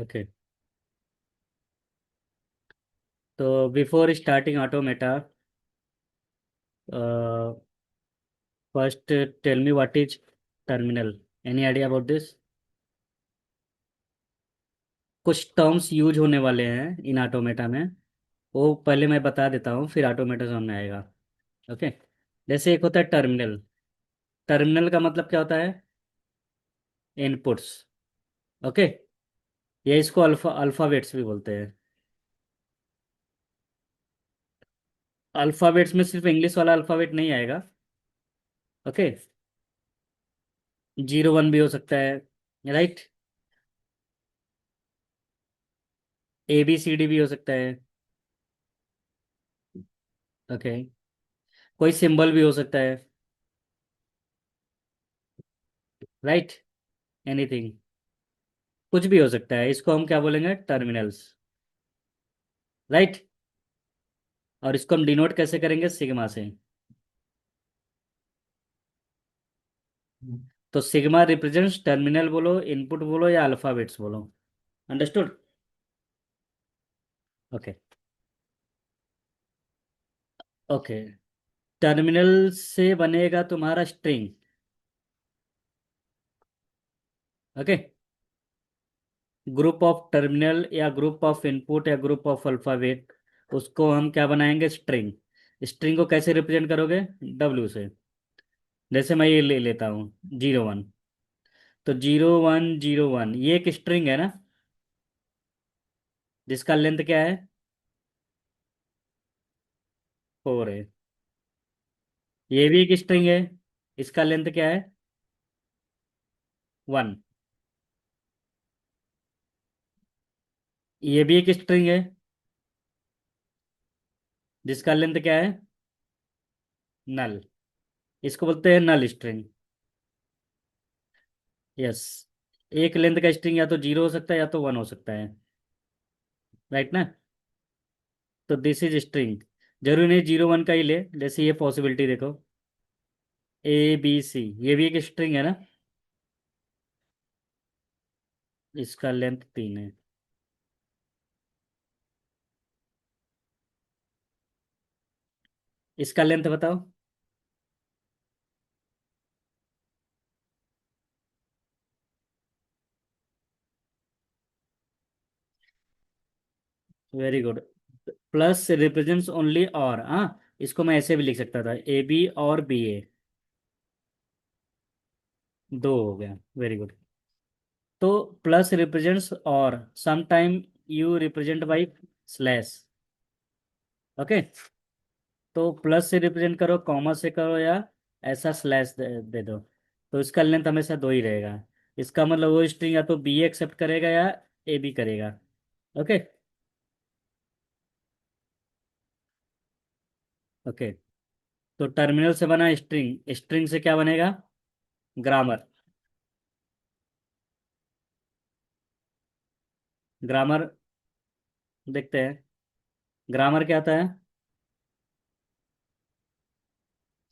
Okay. तो before starting automata, first tell me what is terminal. Any idea about this? कुछ terms use होने वाले हैं इन automata में, वो पहले मैं बता देता हूँ, फिर ऑटोमेटा सामने आएगा। ओके। जैसे एक होता है टर्मिनल। टर्मिनल का मतलब क्या होता है? इनपुट्स। ओके। या इसको अल्फ़ाबेट्स भी बोलते हैं। अल्फ़ाबेट्स में सिर्फ इंग्लिश वाला अल्फ़ाबेट नहीं आएगा। ओके। जीरो वन भी हो सकता है। Right. A B C D भी हो सकता है। ओके। कोई सिंबल भी हो सकता है। राइट। एनीथिंग। कुछ भी हो सकता है, इसको हम क्या बोलेंगे? टर्मिनल्स। राइट। और इसको हम डिनोट कैसे करेंगे? सिग्मा से। तो सिग्मा रिप्रेजेंट्स टर्मिनल बोलो, इनपुट बोलो या अल्फाबेट्स बोलो। अंडरस्टूड? ओके। ओके। टर्मिनल से बनेगा तुम्हारा string. Okay. Group of terminal या ग्रुप ऑफ इनपुट या ग्रुप ऑफ अल्फाबेट, उसको हम क्या बनाएंगे? स्ट्रिंग। स्ट्रिंग को कैसे रिप्रेजेंट करोगे? डब्ल्यू से। जैसे मैं ये ले लेता हूँ, जीरो वन। तो जीरो वन जीरो वन ये एक स्ट्रिंग है ना, जिसका लेंथ क्या है? फोर है। ये भी एक स्ट्रिंग है, इसका लेंथ क्या है? वन। ये भी एक स्ट्रिंग है, जिसका लेंथ क्या है? नल। इसको बोलते हैं नल स्ट्रिंग। यस। एक लेंथ का स्ट्रिंग या तो जीरो हो सकता है या तो वन हो सकता है। राइट ना? तो दिस इज स्ट्रिंग। जरूरी नहीं जीरो वन का ही ले, जैसे ये पॉसिबिलिटी देखो, ए बी सी, ये भी एक स्ट्रिंग है ना, इसका लेंथ तीन है। इसका लेंथ बताओ। Very good. Plus represents only और, हाँ, इसको मैं ऐसे भी लिख सकता था, ए बी और बी ए। दो हो गया। Very good. तो प्लस रिप्रेजेंट्स और, some time you represent by slash. Okay. तो प्लस से रिप्रेजेंट करो, कॉमा से करो, या ऐसा स्लैश दे दो, तो इसका लेंथ हमेशा दो ही रहेगा। इसका मतलब वो स्ट्रिंग या तो बी एक्सेप्ट करेगा या ए बी करेगा। ओके। ओके। तो टर्मिनल से बना स्ट्रिंग, स्ट्रिंग से क्या बनेगा? ग्रामर। ग्रामर देखते हैं। ग्रामर क्या आता है?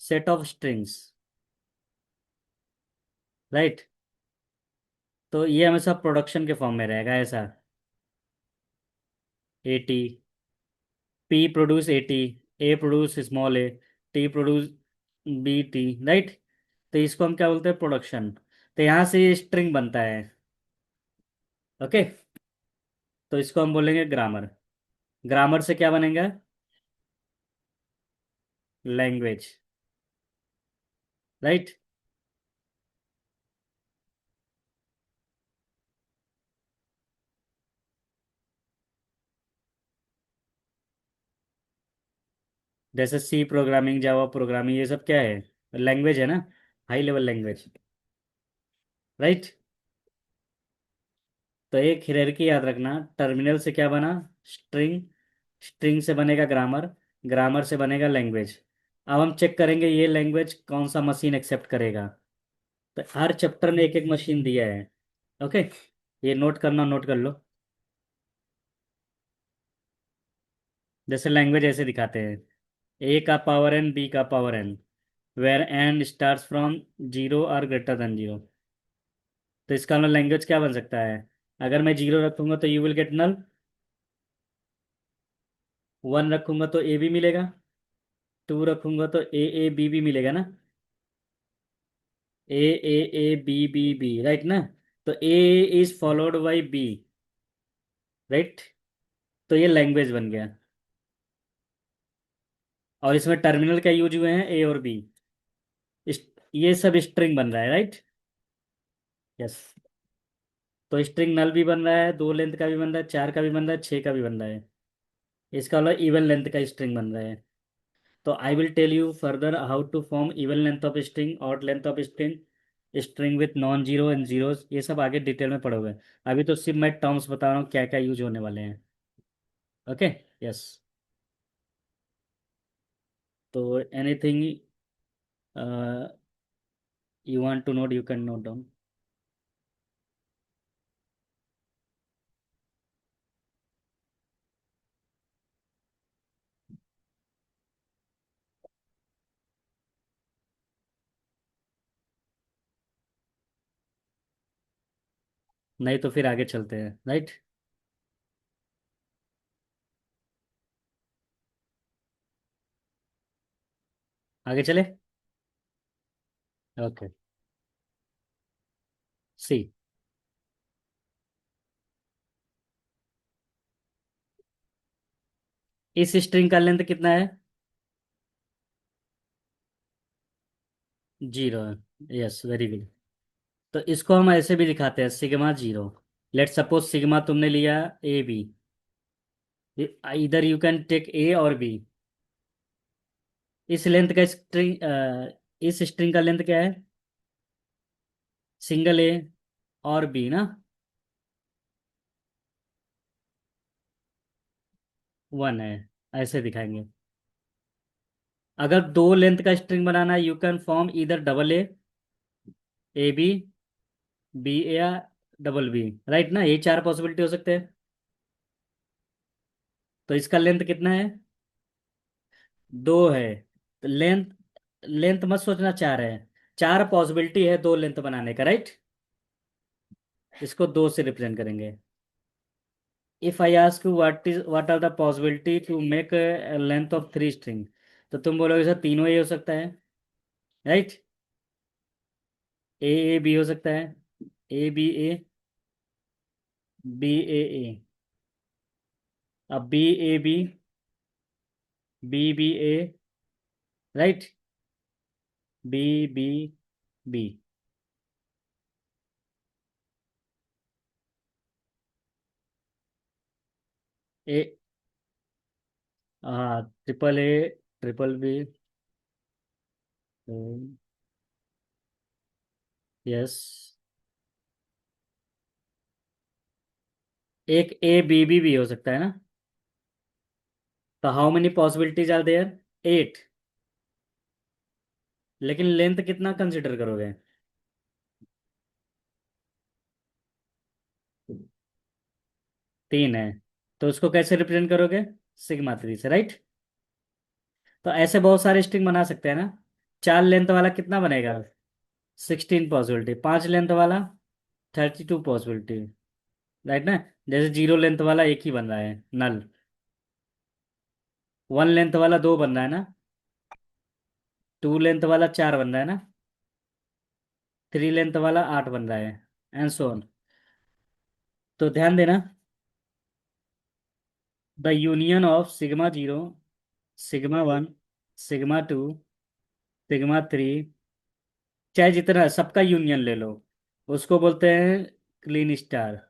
Set of strings. राइट। तो ये हमेशा प्रोडक्शन के फॉर्म में रहेगा ऐसा। A T, P produce A T, A produce small A, T produce B T. Right. तो इसको हम क्या बोलते हैं? प्रोडक्शन। तो यहाँ से ये स्ट्रिंग बनता है। ओके। तो इसको हम बोलेंगे ग्रामर। ग्रामर से क्या बनेगा? लैंग्वेज। राइट। जैसे सी प्रोग्रामिंग, जावा प्रोग्रामिंग, ये सब क्या है? लैंग्वेज है ना, हाई लेवल लैंग्वेज। राइट। तो एक हियरार्की याद रखना, टर्मिनल से क्या बना? स्ट्रिंग। स्ट्रिंग से बनेगा ग्रामर, ग्रामर से बनेगा लैंग्वेज। अब हम चेक करेंगे ये लैंग्वेज कौन सा मशीन एक्सेप्ट करेगा। तो हर चैप्टर में एक एक मशीन दिया है। ओके। ये नोट करना, नोट कर लो। जैसे लैंग्वेज ऐसे दिखाते हैं, ए का पावर एन, बी का power N, where N start from zero और ग्रेटर देन जीरो। तो इसका मतलब लैंग्वेज क्या बन सकता है? अगर मैं 0 रखूंगा तो यू विल गेट नल, 1 रखूंगा तो ए भी मिलेगा, 2 रखूंगा तो ए बी भी मिलेगा ना, ए बी राइट ना। तो A is followed by B, right. तो ये लैंग्वेज बन गया। और इसमें टर्मिनल क्या यूज हुए हैं, ए और बी। ये सब स्ट्रिंग बन रहा है, राइट। यस। तो स्ट्रिंग नल भी बन रहा है, 2 लेंथ का भी बन रहा है, 4 का भी बन रहा है, 6 का भी बन रहा है। इसका मतलब इवन लेंथ का स्ट्रिंग बन रहा है। तो I will tell you further how to form even length of string, odd length of string, string with non zero and zeros, ये सब आगे डिटेल में पढ़ोगे। अभी तो सिर्फ मैं टर्म्स बता रहा हूँ क्या क्या यूज होने वाले हैं। ओके। यस। तो anything you want to note, you can note down. नहीं तो फिर आगे चलते हैं, राइट। आगे चले। ओके। सी। इस स्ट्रिंग का लेंथ कितना है, 0 है। Yes, very good. तो इसको हम ऐसे भी दिखाते हैं, सिग्मा 0। लेट सपोज सिग्मा तुमने लिया ए बी, इधर यू कैन टेक ए और बी। इस लेंथ का स्ट्रिंग, इस स्ट्रिंग का लेंथ क्या है, सिंगल ए और बी ना, 1 है। ऐसे दिखाएंगे। अगर 2 लेंथ का स्ट्रिंग बनाना है, यू कैन फॉर्म इधर डबल ए बी, बी ए या डबल बी, राइट ना। ये 4 पॉसिबिलिटी हो सकते हैं। तो इसका लेंथ कितना है, 2 है। तो लेंथ, लेंथ मत सोचना 4 है, 4 पॉसिबिलिटी है 2 लेंथ बनाने का, राइट। इसको 2 से रिप्रेजेंट करेंगे। If I ask you what are the possibility to make length of 3 string, तो तुम बोलोगे सर तीनों ये हो सकता है, राइट। ए बी हो सकता है, ए बी ए, बी ए, अब B A B B A, right, B B B. A, हाँ, triple A, triple B. Yes. एक ए बी भी हो सकता है ना। तो how many possibilities are there, 8। लेकिन लेंथ कितना कंसिडर करोगे, 3 है। तो उसको कैसे रिप्रेजेंट करोगे, सिग्मा 3 से, राइट। तो ऐसे बहुत सारे स्ट्रिंग बना सकते हैं ना। 4 लेंथ वाला कितना बनेगा, 16 पॉसिबिलिटी, 5 लेंथ वाला 32 पॉसिबिलिटी, राइट ना। जैसे 0 लेंथ वाला एक ही बन रहा है, नल। 1 लेंथ वाला 2 बन रहा है ना, 2 लेंथ वाला 4 बन रहा है ना, 3 लेंथ वाला 8 बन रहा है, एंड सो ऑन। तो ध्यान देना, the union of sigma 0, sigma 1, sigma 2, sigma 3, चाहे जितना सबका यूनियन ले लो, उसको बोलते हैं क्लीन स्टार।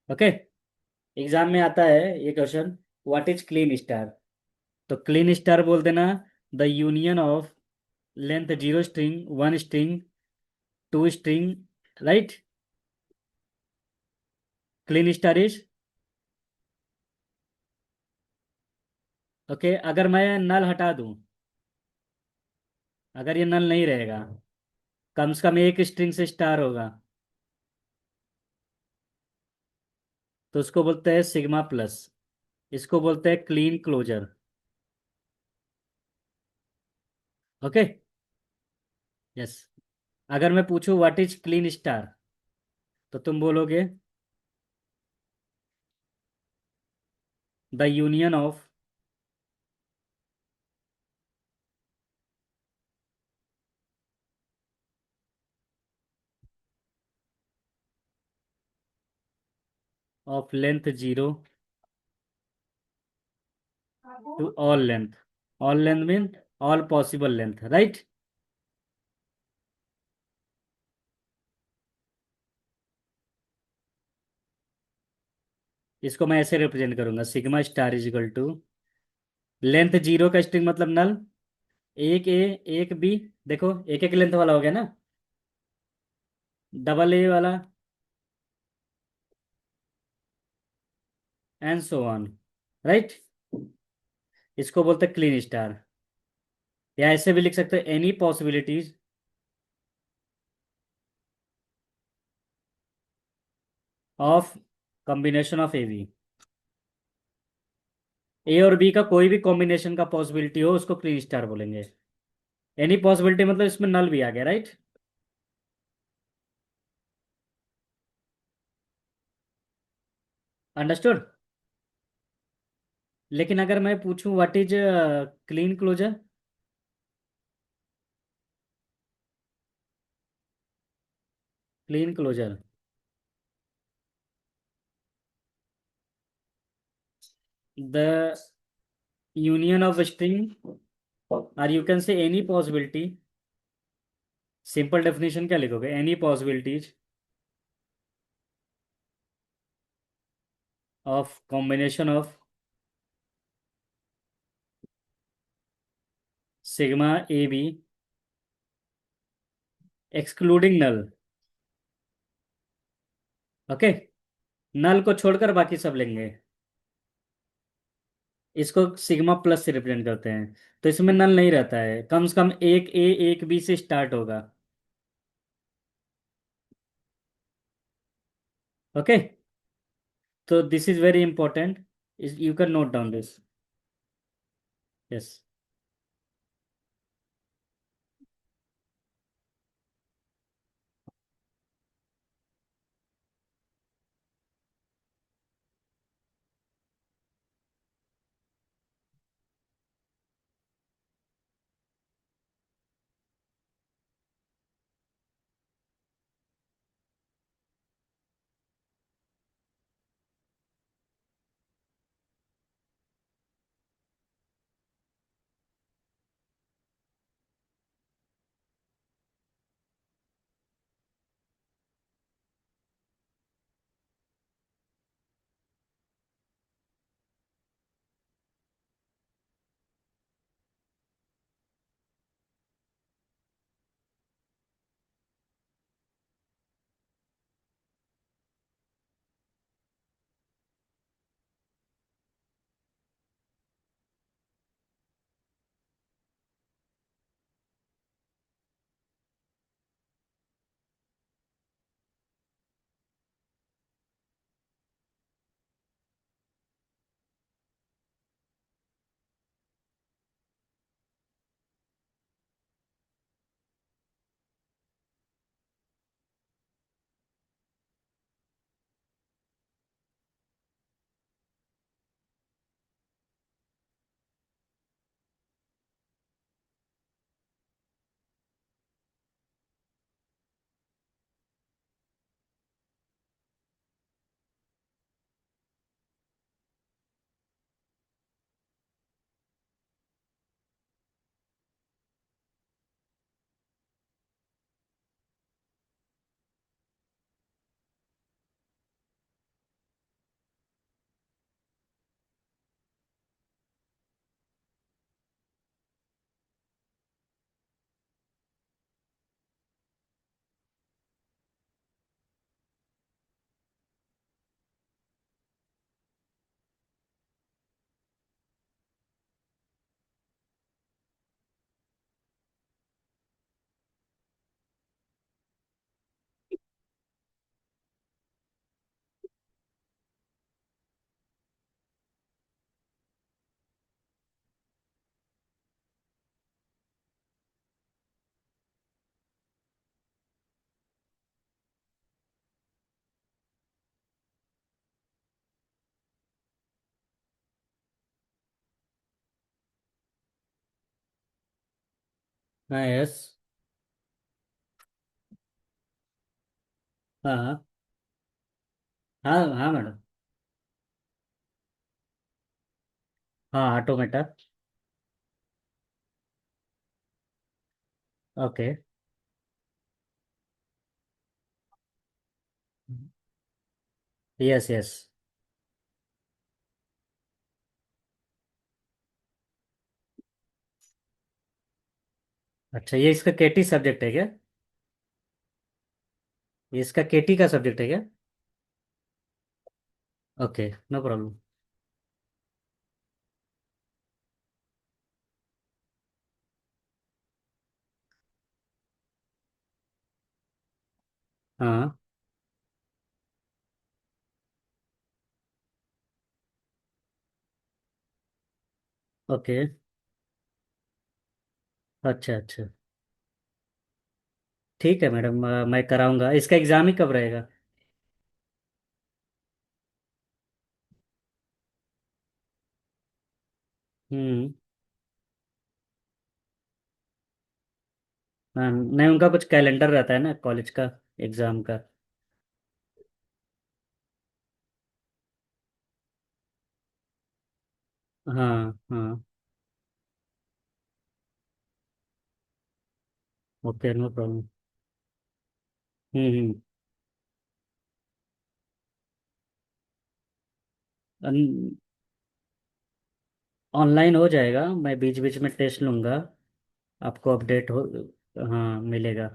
ओके। एग्जाम में आता है ये question, what is Kleene star. तो क्लीन स्टार बोल देना, the union of length 0 string, 1 string, 2 string, right. Kleene star is, okay. अगर मैं नल हटा दूं, अगर ये नल नहीं रहेगा, कम से कम एक स्ट्रिंग से स्टार होगा, तो उसको बोलते हैं सिग्मा प्लस। इसको बोलते हैं क्लीन क्लोजर। ओके। यस। अगर मैं पूछूं व्हाट इज क्लीन स्टार, तो तुम बोलोगे the union of length zero to all length. All length mean all possible length, right. इसको मैं ऐसे रिप्रेजेंट करूंगा, sigma star is equal to length zero का स्ट्रिंग मतलब नल, एक ए एक बी, देखो एक एक लेंथ वाला हो गया ना, डबल ए वाला, एंड सो ऑन, राइट। इसको बोलते हैं क्लीन स्टार। या ऐसे भी लिख सकते हैं any possibilities of combination of A B. A और बी का कोई भी कॉम्बिनेशन का पॉसिबिलिटी हो उसको क्लीन स्टार बोलेंगे। एनी पॉसिबिलिटी मतलब इसमें नल भी आ गया, राइट। अंडरस्टूड। लेकिन अगर मैं पूछूं what is Kleene closure, Kleene closure, the union of string, और you can say any possibility, simple definition क्या लिखोगे, any possibilities of combination of sigma A B excluding null. Okay, null को छोड़कर बाकी सब लेंगे। इसको सिग्मा प्लस से रिप्रेजेंट करते हैं, तो इसमें नल नहीं रहता है, कम से कम एक ए एक बी से स्टार्ट होगा। ओके, तो this is very important, you can note down this. Yes. हाँ यस। हाँ हाँ। हाँ हाँ मैडम। हाँ ऑटोमेटा। ओके। Yes yes. अच्छा, ये इसका केटी सब्जेक्ट है क्या? ये इसका केटी का सब्जेक्ट है क्या? Okay, no problem. हाँ। ओके। अच्छा अच्छा। ठीक है मैडम, मैं कराऊंगा। इसका एग्ज़ाम ही कब रहेगा? हम्म। हाँ, नहीं उनका कुछ कैलेंडर रहता है ना कॉलेज का, एग्ज़ाम का। हाँ हाँ। Okay, no problem. Hmm. Online हो जाएगा, मैं बीच बीच में टेस्ट लूँगा। आपको अपडेट हो। हाँ मिलेगा।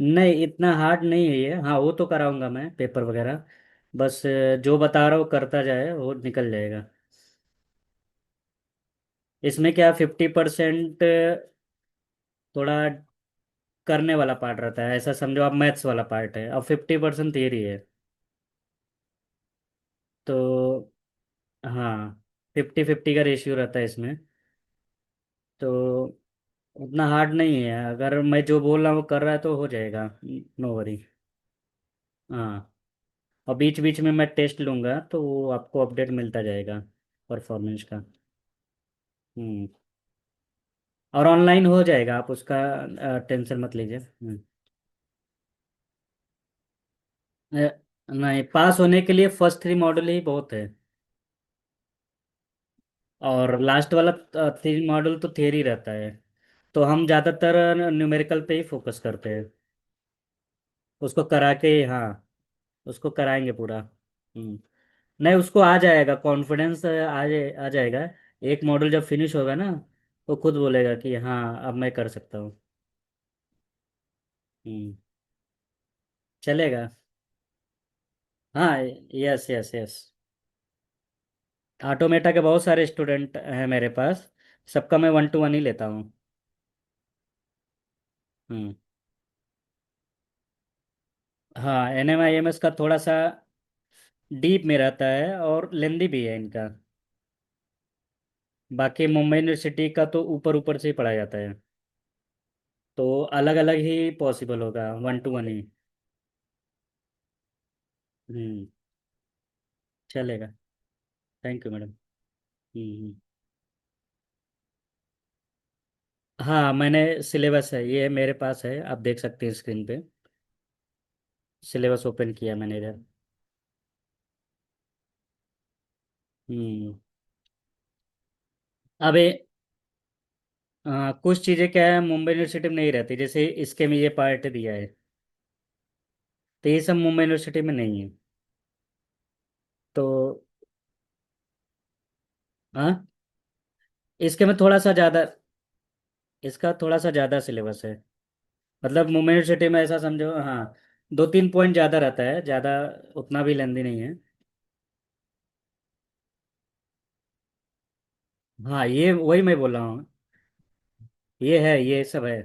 नहीं इतना हार्ड नहीं है ये। हाँ वो तो कराऊंगा मैं, पेपर वगैरह। बस जो बता रहा हूँ करता जाए, वो निकल जाएगा। इसमें क्या 50% थोड़ा करने वाला पार्ट रहता है, ऐसा समझो आप, मैथ्स वाला पार्ट है, और 50% थियरी है। तो हाँ, 50-50 का रेशियो रहता है इसमें। तो उतना हार्ड नहीं है, अगर मैं जो बोल रहा हूँ वो कर रहा है तो हो जाएगा। No worry. हाँ। और बीच बीच में मैं टेस्ट लूँगा तो वो आपको अपडेट मिलता जाएगा परफॉर्मेंस का। हम्म। और ऑनलाइन हो जाएगा, आप उसका टेंशन मत लीजिए। नहीं, पास होने के लिए फर्स्ट 3 मॉडल ही बहुत है। और लास्ट वाला 3 मॉडल तो थियरी रहता है। तो हम ज़्यादातर न्यूमेरिकल पे ही फोकस करते हैं। उसको करा के, हाँ उसको कराएंगे पूरा। नहीं उसको आ जाएगा कॉन्फिडेंस, आ जाएगा। एक मॉडल जब फिनिश होगा ना, वो खुद बोलेगा कि हाँ अब मैं कर सकता हूँ। हम्म। चलेगा। हाँ। Yes yes yes. ऑटोमेटा के बहुत सारे स्टूडेंट हैं मेरे पास। सबका मैं 1-to-1 ही लेता हूँ। हम्म। हाँ NMIMS का थोड़ा सा डीप में रहता है और लेंदी भी है इनका। बाकी मुंबई यूनिवर्सिटी का तो ऊपर ऊपर से ही पढ़ाया जाता है। तो अलग अलग ही पॉसिबल होगा, 1-to-1 ही। हम्म। चलेगा। Thank you madam. हम्म। हाँ मैंने, सिलेबस है ये मेरे पास है, आप देख सकते हैं स्क्रीन पे। सिलेबस ओपन किया मैंने इधर। हम्म। अबे कुछ चीज़ें क्या है मुंबई यूनिवर्सिटी में नहीं रहती, जैसे इसके में ये पार्ट दिया है, तो ये सब मुंबई यूनिवर्सिटी में नहीं है। तो हाँ, इसके में थोड़ा सा ज़्यादा, इसका थोड़ा सा ज़्यादा सिलेबस है। मतलब मुंबई यूनिवर्सिटी में ऐसा समझो, हाँ 2-3 पॉइंट ज़्यादा रहता है, ज़्यादा उतना भी लेंदी नहीं है। हाँ ये वही मैं बोल रहा हूँ। ये है, ये सब है।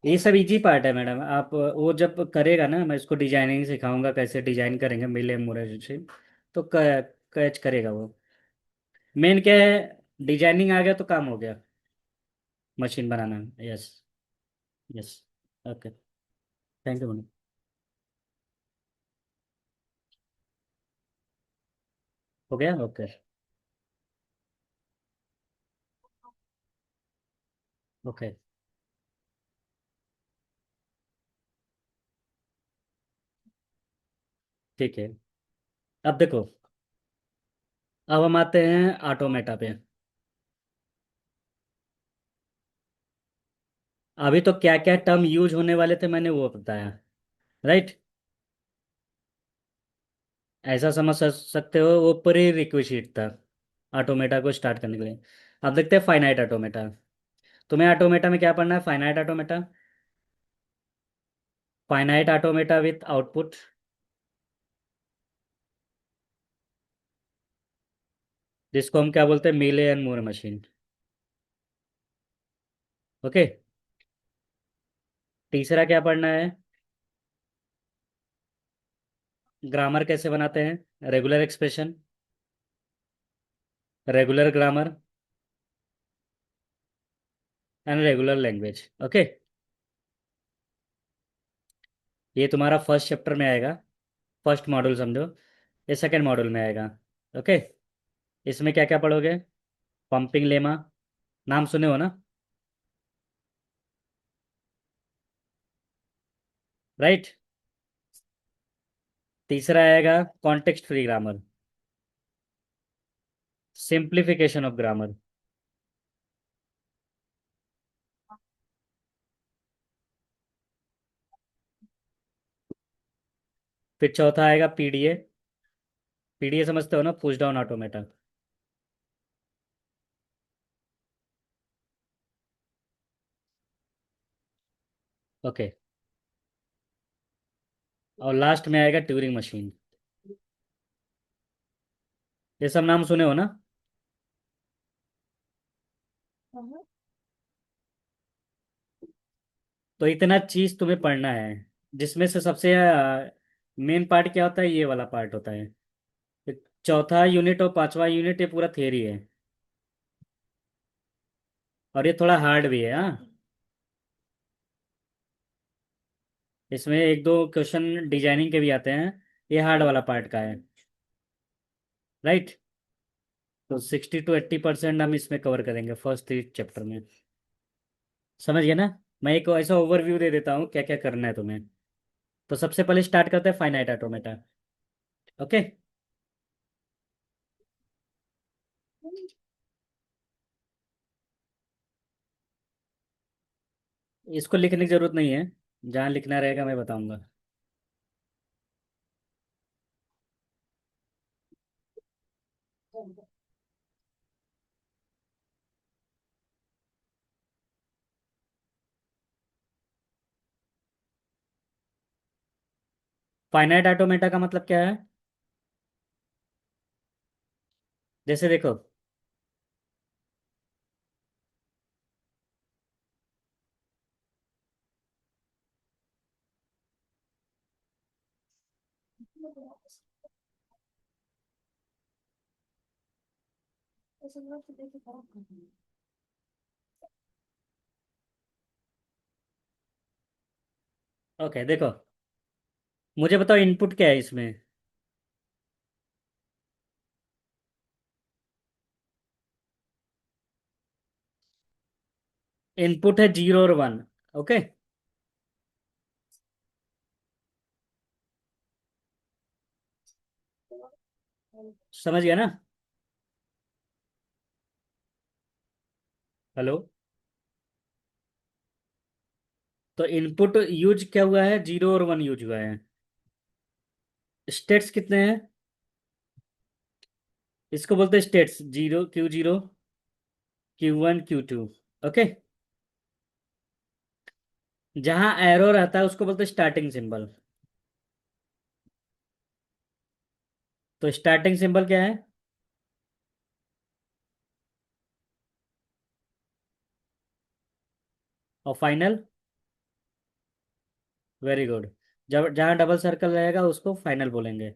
ये सब इजी पार्ट है मैडम, आप वो जब करेगा ना, मैं इसको डिजाइनिंग सिखाऊंगा, कैसे डिजाइन करेंगे मिले मुरे से। तो कैच करेगा वो। मेन क्या है, डिजाइनिंग आ गया तो काम हो गया। Machine banana. Yes. Yes. Okay. Thank you madam. हो गया। ओके। ओके, ठीक है। अब देखो, अब हम आते हैं ऑटोमेटा पे। अभी तो क्या क्या टर्म यूज होने वाले थे मैंने वो बताया, राइट। ऐसा समझ सकते हो, वो प्री रिक्विजिट था ऑटोमेटा को स्टार्ट करने के लिए। अब देखते हैं फाइनाइट ऑटोमेटा। तुम्हें ऑटोमेटा में क्या पढ़ना है? Finite automata. Finite automata with output, जिसको हम क्या बोलते हैं, मीले एंड मूर मशीन। ओके। तीसरा क्या पढ़ना है? ग्रामर कैसे बनाते हैं, regular expression, regular grammar and regular language. Okay, ये तुम्हारा फर्स्ट चैप्टर में आएगा, फर्स्ट मॉड्यूल समझो। ये सेकंड मॉड्यूल में आएगा। ओके। इसमें क्या क्या पढ़ोगे? पंपिंग लेमा, नाम सुने हो ना? राइट। तीसरा आएगा context free grammar, simplification of grammar. फिर चौथा आएगा पीडीए। पीडीए समझते हो ना, पुश डाउन ऑटोमेटा। ओके। और लास्ट में आएगा ट्यूरिंग मशीन। ये सब नाम सुने हो ना? तो इतना चीज तुम्हें पढ़ना है, जिसमें से सबसे मेन पार्ट क्या होता है, ये वाला पार्ट होता है। चौथा यूनिट और पांचवा यूनिट ये पूरा थियरी है, और ये थोड़ा हार्ड भी है, हाँ। इसमें एक दो क्वेश्चन डिजाइनिंग के भी आते हैं, ये हार्ड वाला पार्ट का है, राइट। तो 60 to 80% हम इसमें कवर करेंगे फर्स्ट 3 चैप्टर में। समझ गए ना? मैं एक ऐसा ओवरव्यू दे देता हूँ क्या क्या करना है तुम्हें। तो सबसे पहले स्टार्ट करते हैं फाइनाइट ऑटोमेटा। ओके। इसको लिखने की जरूरत नहीं है, जहाँ लिखना रहेगा मैं बताऊंगा। फाइनाइट ऑटोमेटा का मतलब क्या है? जैसे देखो, ओके देखो, मुझे बताओ इनपुट क्या है इसमें। इनपुट है 0 और 1। ओके। समझ गया ना? हेलो। तो इनपुट यूज क्या हुआ है, 0 और 1 यूज हुआ है। स्टेट्स कितने हैं? इसको बोलते हैं states, 0 Q0, Q1 Q2। Okay. जहां एरो रहता है उसको बोलते हैं स्टार्टिंग सिंबल। तो स्टार्टिंग सिंबल क्या है? और फाइनल। Very good. जब जहां डबल सर्कल रहेगा उसको फाइनल बोलेंगे।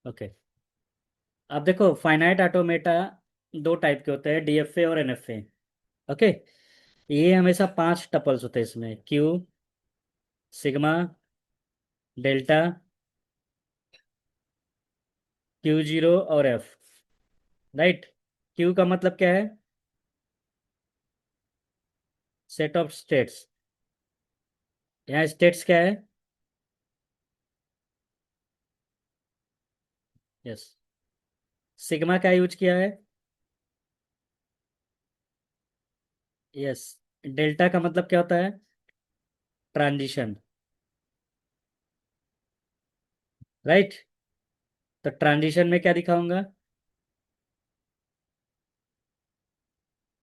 ओके। अब देखो, फाइनाइट ऑटोमेटा दो टाइप के होते हैं, डीएफए और एनएफए। ओके। ये हमेशा 5 टपल्स होते हैं इसमें, क्यू, सिग्मा, डेल्टा, Q0 और एफ, राइट। क्यू का मतलब क्या है? Set of states. यहाँ स्टेट्स क्या है? यस। सिग्मा क्या यूज किया है? यस। डेल्टा का मतलब क्या होता है? ट्रांजिशन। राइट। तो ट्रांजिशन में क्या दिखाऊंगा?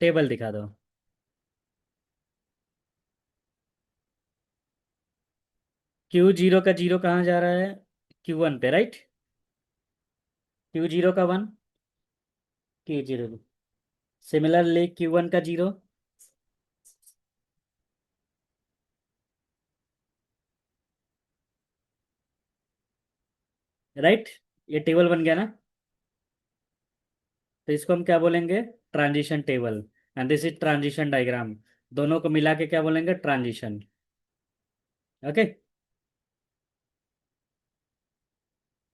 टेबल दिखा दो। Q0 का जीरो कहाँ जा रहा है? Q1 पे, राइट। Q0 का वन, Q0। सिमिलरली Q1 का जीरो। राइट। ये टेबल बन गया ना? तो इसको हम क्या बोलेंगे? Transition table. And this is transition diagram. दोनों को मिला के क्या बोलेंगे? ट्रांजिशन। ओके।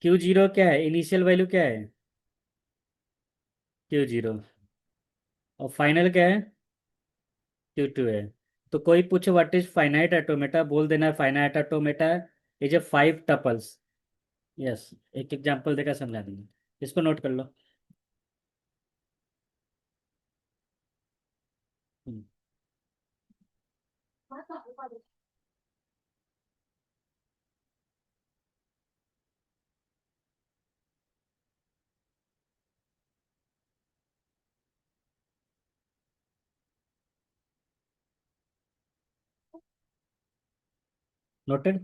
Q0 क्या है? इनिशियल वैल्यू क्या है? Q0। और फाइनल क्या है? Q2 है। तो कोई पूछे व्हाट इज फाइनाइट ऑटोमेटा, बोल देना finite automata is a 5 tuples. Yes. एक एग्जांपल देकर समझा देंगे। इसको नोट कर लो। नोटेड।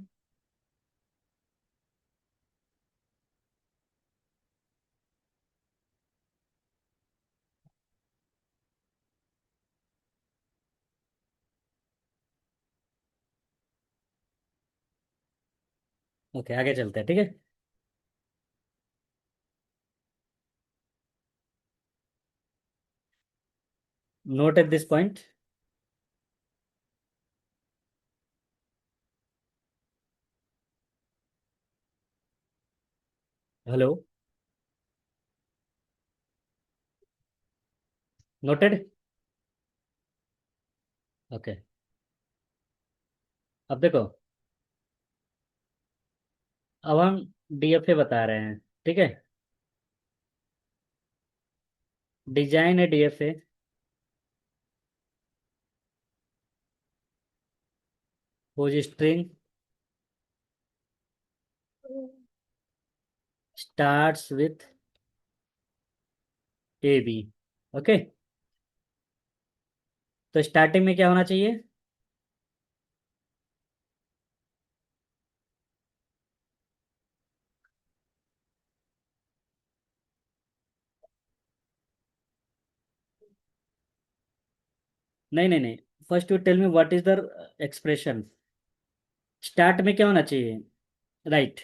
ओके, आगे चलते हैं, ठीक है। Note at this point. Hello. Noted. Okay. अब देखो, अब हम डीएफए बता रहे हैं, ठीक है। डिजाइन है DFA. whose string starts with A B. Okay. तो स्टार्टिंग में क्या होना चाहिए? नहीं नहीं नहीं। First you tell me what is the expression. Start में क्या होना चाहिए? राइट।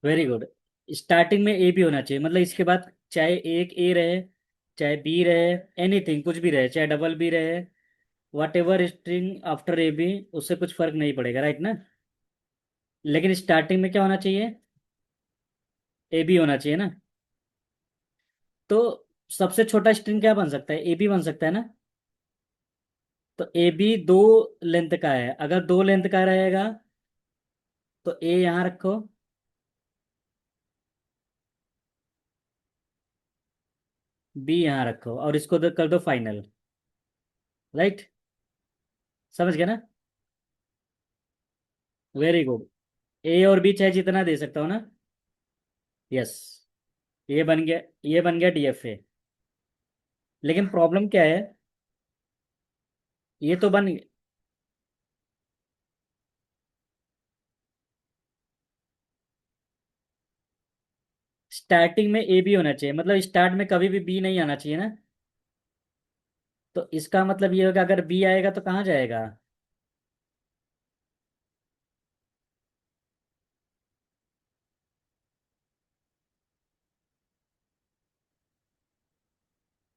Very good. स्टार्टिंग में ए बी होना चाहिए, मतलब इसके बाद चाहे एक ए रहे, चाहे बी रहे, एनीथिंग कुछ भी रहे, चाहे डबल बी रहे, whatever string after A B, उससे कुछ फर्क नहीं पड़ेगा, राइट ना। लेकिन स्टार्टिंग में क्या होना चाहिए? ए बी होना चाहिए ना। तो सबसे छोटा स्ट्रिंग क्या बन सकता है? ए बी बन सकता है ना। तो ए बी दो लेंथ का है, अगर दो लेंथ का रहेगा तो ए यहाँ रखो, बी यहाँ रखो, और इसको कर दो फाइनल। राइट। समझ गया ना? Very good. ए और बी चाहे जितना दे सकता हो ना। यस। ये बन गया। ये बन गया डीएफए। लेकिन प्रॉब्लम क्या है? ये तो बन, स्टार्टिंग में ए बी होना चाहिए, मतलब स्टार्ट में कभी भी बी नहीं आना चाहिए ना। तो इसका मतलब ये होगा अगर बी आएगा तो कहाँ जाएगा?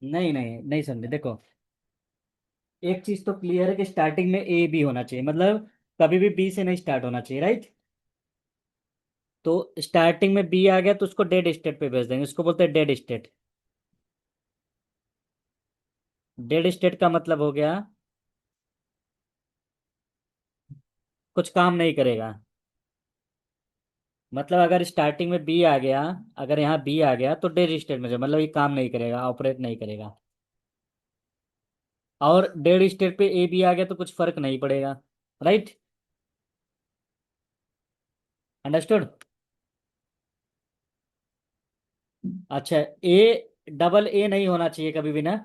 नहीं नहीं नहीं समझे, देखो एक चीज तो क्लियर है कि स्टार्टिंग में ए बी होना चाहिए, मतलब कभी भी बी से नहीं स्टार्ट होना चाहिए, राइट। तो स्टार्टिंग में बी आ गया तो उसको डेड स्टेट पे भेज देंगे, उसको बोलते हैं डेड स्टेट। डेड स्टेट का मतलब हो गया कुछ काम नहीं करेगा। मतलब अगर स्टार्टिंग में बी आ गया, अगर यहाँ बी आ गया तो डेड स्टेट में जाए, मतलब ये काम नहीं करेगा, ऑपरेट नहीं करेगा। और डेड स्टेट पे ए बी आ गया तो कुछ फर्क नहीं पड़ेगा, राइट। अंडरस्टूड। अच्छा, ए डबल ए नहीं होना चाहिए कभी भी ना।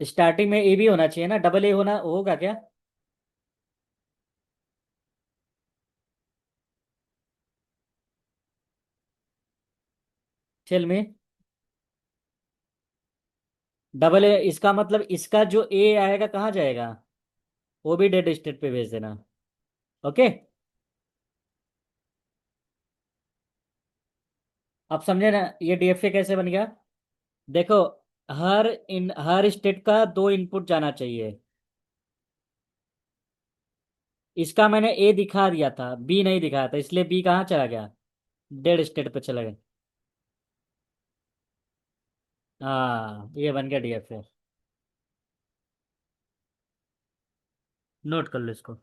स्टार्टिंग में ए भी होना चाहिए ना, डबल ए होना होगा क्या? चल में डबल ए, इसका मतलब इसका जो ए आएगा कहाँ जाएगा? वो भी डेड स्टेट पे भेज देना। ओके। आप समझे ना ये डीएफए कैसे बन गया? देखो, हर स्टेट का दो इनपुट जाना चाहिए। इसका मैंने ए दिखा दिया था, बी नहीं दिखाया था, इसलिए बी कहाँ चला गया? डेड स्टेट पे चला गया। हाँ, ये बन गया डीएफए। नोट कर लो इसको।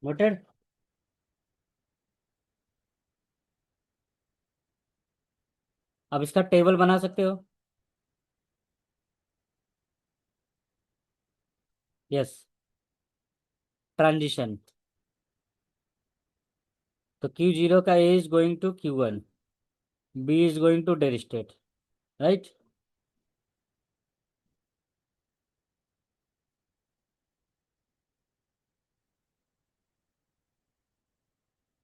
नोटेड। अब इसका टेबल बना सकते हो। यस। ट्रांजिशन। तो Q0 का A is going to Q1, B is going to dead state, right.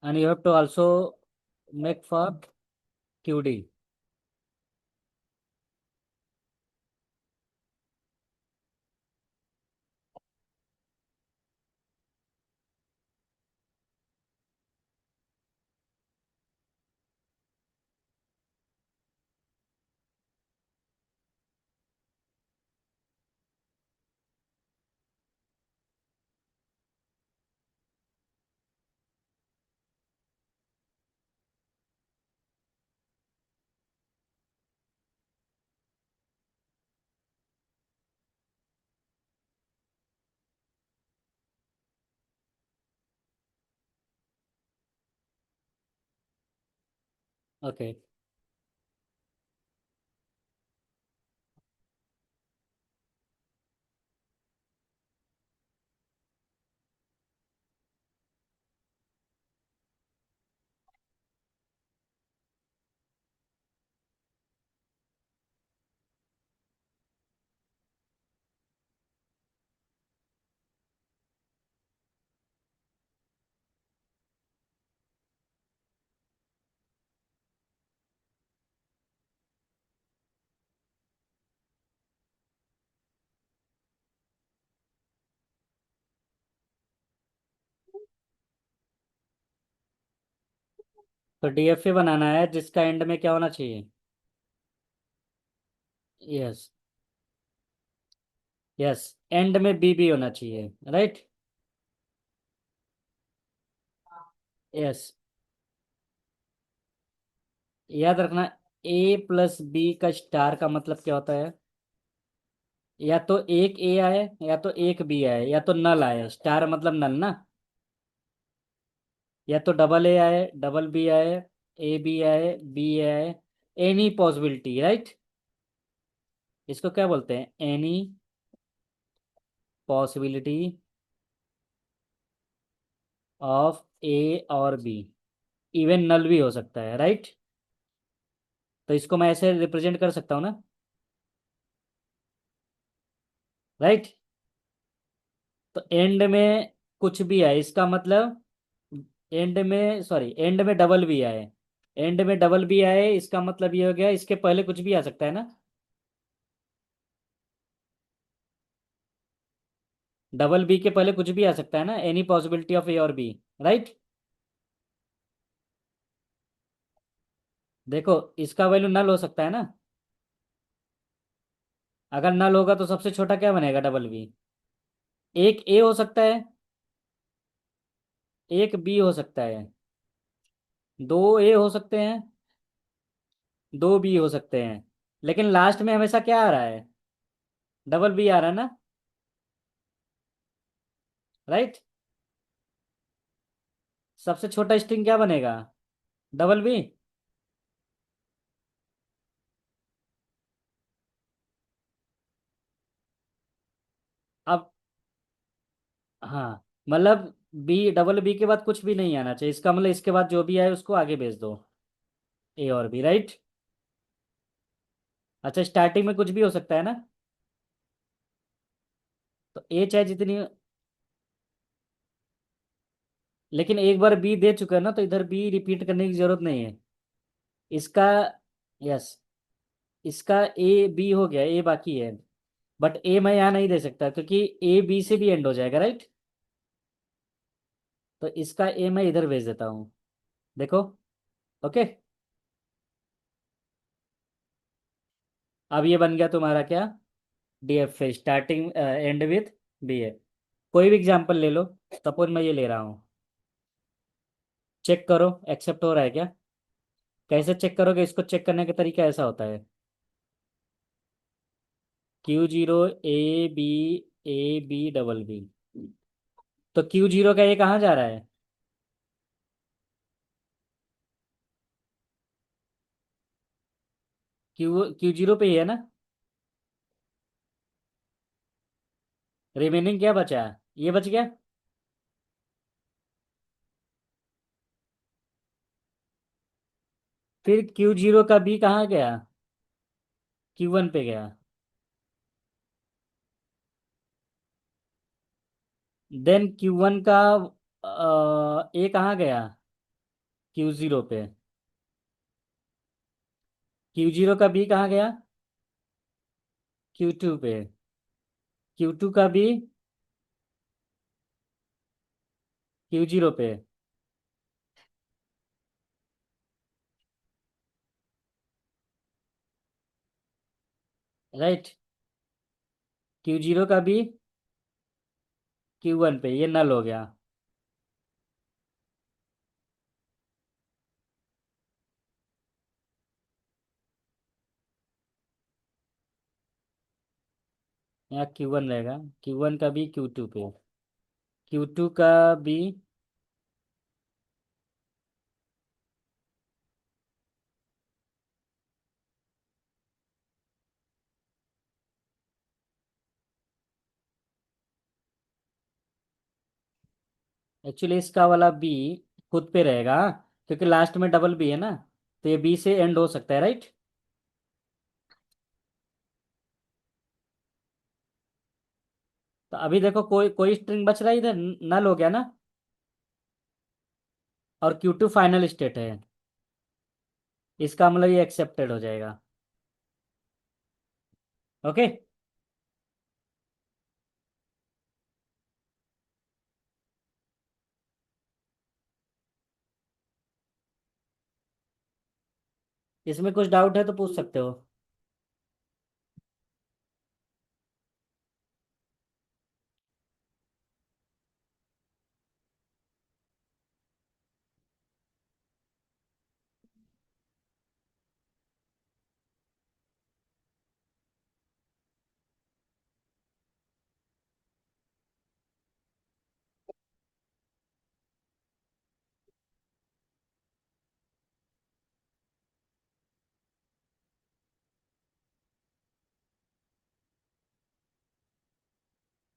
And you have to also make for QD। Okay. तो डीएफए बनाना है जिसका एंड में क्या होना चाहिए? यस। यस, एंड में बी भी होना चाहिए, राइट। यस। याद रखना, ए प्लस बी का स्टार का मतलब क्या होता है? या तो एक ए आए या तो एक बी आए या तो नल आए, स्टार मतलब नल ना। या तो डबल ए आए, डबल बी आए, ए बी आए, बी आए, एनी पॉसिबिलिटी, राइट। इसको क्या बोलते हैं? एनी पॉसिबिलिटी ऑफ ए और बी। इवन नल भी हो सकता है, राइट। तो इसको मैं ऐसे रिप्रेजेंट कर सकता हूँ ना, राइट। तो एंड में कुछ भी आए इसका मतलब, एंड में सॉरी एंड में डबल भी आए, एंड में डबल भी आए इसका मतलब ये हो गया इसके पहले कुछ भी आ सकता है ना। डबल बी के पहले कुछ भी आ सकता है ना, एनी पॉसिबिलिटी ऑफ ए और बी, राइट। देखो, इसका वैल्यू नल हो सकता है ना। अगर नल होगा तो सबसे छोटा क्या बनेगा? Double B. एक ए हो सकता है, एक बी हो सकता है, दो ए हो सकते हैं, दो बी हो सकते हैं, लेकिन लास्ट में हमेशा क्या आ रहा है? डबल बी आ रहा है ना, राइट। सबसे छोटा स्ट्रिंग क्या बनेगा? Double B. अब हाँ, मतलब बी, डबल बी के बाद कुछ भी नहीं आना चाहिए, इसका मतलब इसके बाद जो भी आए उसको आगे भेज दो, ए और बी, राइट। अच्छा, स्टार्टिंग में कुछ भी हो सकता है ना, तो ए चाहे जितनी, लेकिन एक बार बी दे चुका है ना तो इधर बी रिपीट करने की जरूरत नहीं है इसका। यस, इसका ए बी हो गया, ए बाकी है, बट ए मैं यहाँ नहीं दे सकता क्योंकि ए बी से भी एंड हो जाएगा, राइट। तो इसका ए मैं इधर भेज देता हूँ, देखो। ओके, अब ये बन गया तुम्हारा क्या? DF starting and with B है। कोई भी एग्जांपल ले लो, सपोज मैं ये ले रहा हूँ, चेक करो एक्सेप्ट हो रहा है क्या। कैसे चेक करोगे? इसको चेक करने का तरीका ऐसा होता है, Q0 A B A B double B. तो Q0 का ये कहाँ जा रहा है? Q0 पे ही है ना। रिमेनिंग क्या बचा? ये बच गया। फिर Q0 का B कहाँ गया? Q1 पे गया। देन Q1 का A कहाँ गया? Q0 पे। Q0 का B कहाँ गया? Q2 पे। Q2 का B Q0 पे, राइट। Q0 का B Q1 पे, ये नल हो गया। यहाँ Q1 रहेगा, Q1 का B Q2 पे, Q2 का B। एक्चुअली इसका वाला बी खुद पे रहेगा, क्योंकि लास्ट में डबल बी है ना, तो ये बी से एंड हो सकता है, राइट। तो अभी देखो कोई कोई स्ट्रिंग बच रहा है इधर, नल हो गया ना। और Q2 फाइनल स्टेट है, इसका मतलब ये एक्सेप्टेड हो जाएगा। ओके। इसमें कुछ डाउट है तो पूछ सकते हो।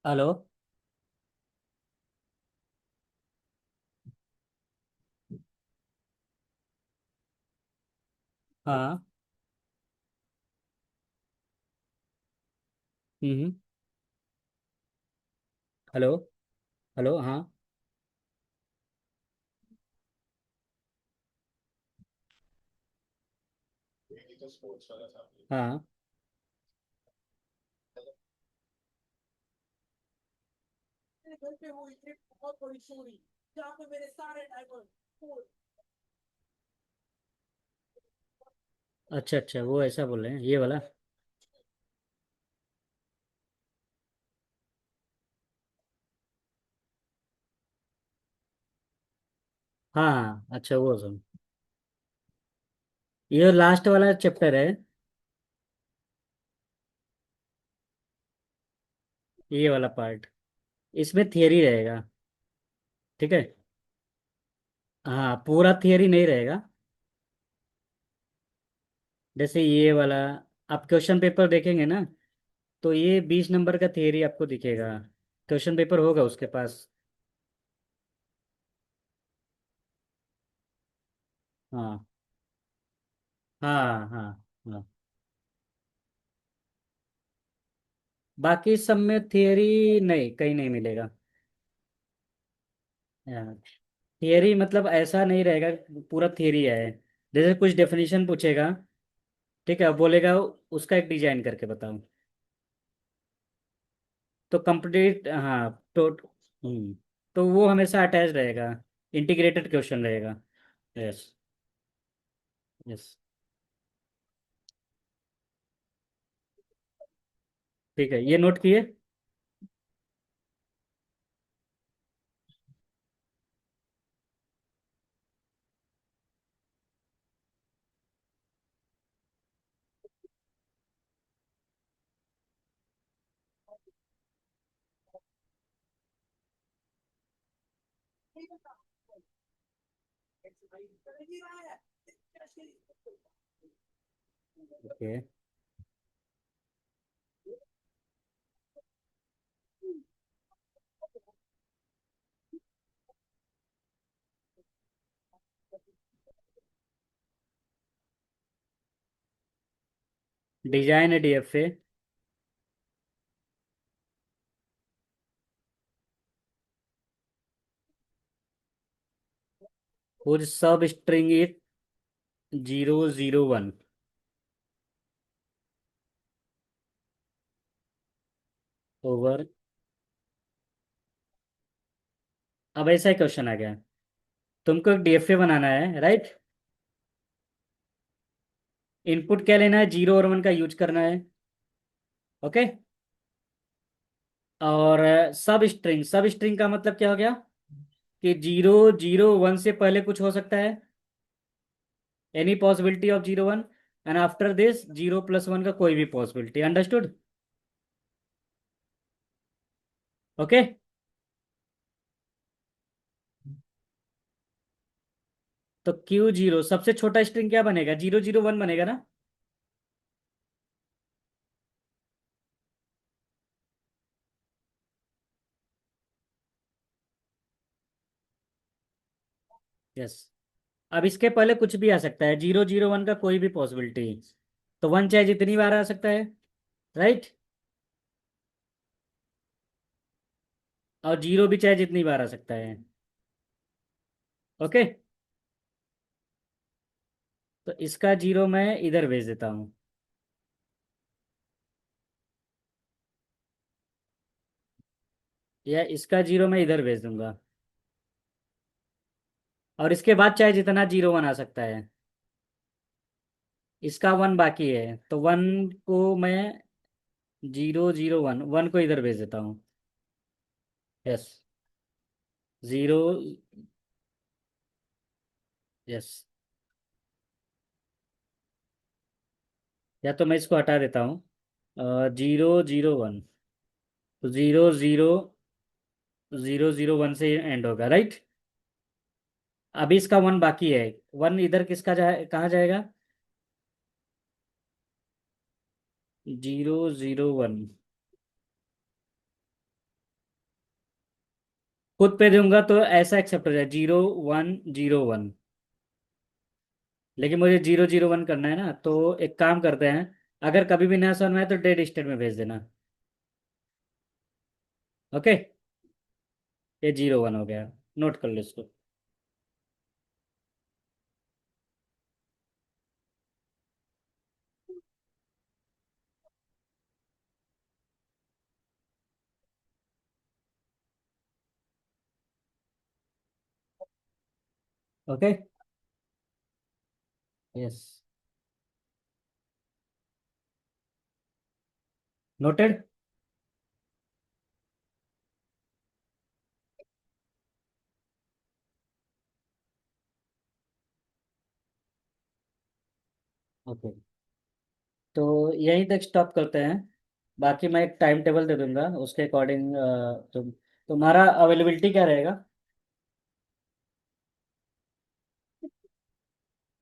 हेलो। हाँ। हम्म। हेलो। हेलो। हाँ। हाँ। अच्छा अच्छा, वो ऐसा बोल रहे हैं ये वाला। हाँ हाँ, अच्छा वो सुन। ये लास्ट वाला चैप्टर है। ये वाला पार्ट, इसमें थियरी रहेगा। ठीक है। हाँ, पूरा थियरी नहीं रहेगा। जैसे ये वाला, आप क्वेश्चन पेपर देखेंगे ना, तो ये 20 नंबर का थियरी आपको दिखेगा। क्वेश्चन पेपर होगा उसके पास। हाँ हाँ हाँ हाँ। बाकी सब में थियरी नहीं, कहीं नहीं मिलेगा। थियरी मतलब ऐसा नहीं रहेगा, पूरा थियरी है। जैसे कुछ डेफिनेशन पूछेगा, ठीक है, अब बोलेगा उसका एक डिजाइन करके बताओ। तो कंप्लीट, हाँ तो। तो वो हमेशा अटैच रहेगा। इंटीग्रेटेड क्वेश्चन रहेगा। यस। यस। ठीक है, ये नोट किए। ओके। डिजाइन है डीएफए। और सब स्ट्रिंग इट 001 ओवर। अब ऐसा ही क्वेश्चन आ गया। तुमको एक डीएफए बनाना है, राइट। इनपुट क्या लेना है, 0 और 1 का यूज करना है। ओके। और सब स्ट्रिंग का मतलब क्या हो गया, कि 001 से पहले कुछ हो सकता है, any possibility of 0 1, and after this 0 + 1 का कोई भी पॉसिबिलिटी। अंडरस्टूड। ओके। तो Q0 सबसे छोटा स्ट्रिंग क्या बनेगा, 001 बनेगा ना। यस। अब इसके पहले कुछ भी आ सकता है, 001 का कोई भी पॉसिबिलिटी। तो 1 चाहे जितनी बार आ सकता है, राइट। और 0 भी चाहे जितनी बार आ सकता है। ओके। तो इसका 0 मैं इधर भेज देता हूँ, या इसका 0 मैं इधर भेज दूंगा। और इसके बाद चाहे जितना 0 1 आ सकता है। इसका वन बाकी है, तो वन को मैं 0 0 1, वन को इधर भेज देता हूँ। यस। 0। यस। या तो मैं इसको हटा देता हूँ। 0 0 1, तो 0 0 0 0 1 से एंड होगा, राइट। अभी इसका वन बाकी है। वन इधर किसका जाए, कहाँ जाएगा? 0 0 1। खुद पे दूंगा तो ऐसा एक्सेप्ट हो जाए, 0 1 0 1। लेकिन मुझे 0 0 1 करना है ना, तो एक काम करते हैं। अगर कभी भी नया समझ में आए तो डेड स्टेट में भेज देना। ओके। ये 0 1 हो गया। नोट कर लो इसको। ओके। यस। नोटेड। ओके। तो यहीं तक स्टॉप करते हैं। बाकी मैं एक टाइम टेबल दे दूंगा, उसके अकॉर्डिंग तुम्हारा अवेलेबिलिटी क्या रहेगा?